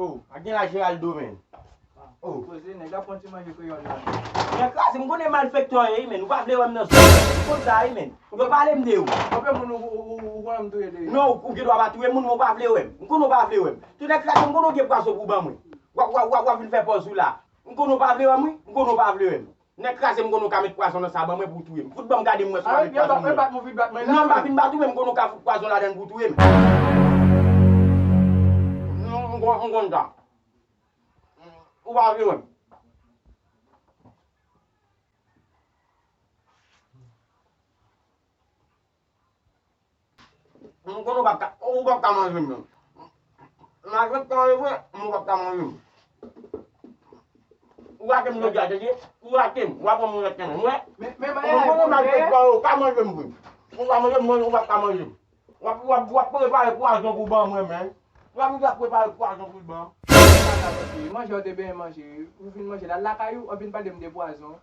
Oh, a gen la Geraldo men. Oh. Kose nèg a ponti manje créole là. Men klase m konnen malfecteur men, ou pa vle wèm nan so. Kon sa men. Yo pale m de ou. Après moun ou konam touye de. Non, ou ki do ba touye moun m pa vle wèm. M konnen pa vle wèm. Tu nek klase m konnen ge poisson pou ban mwen. Wa vin fè pos ou la. M konnen pa vle wèm, m konnen pa vle wèm. Nek klase m konnen ka met poisson nan sa ban mwen pou touye. Fout ban gade m so avec poisson. Ah, bat mon vite bat. Non, pa fin batou m konnen ka fout poisson la den pou touye. Non, m konnen ta. Ou pa vle wèm. M konnen pa ka manje men. Ma jwè tan wè, m pa ka manje. Ou a kem lo gade je? Ou a kem? Ou a pou m reten? Mwen? Mais M konnen ka manje m. Ou a manje m, ou a ka manje. Ou a prepare poisson pou ban mwen men. Ou a mi a prepare poisson pou ban. manger de bien manger. Ou fin manger la caillou, ou fin pas de poisson.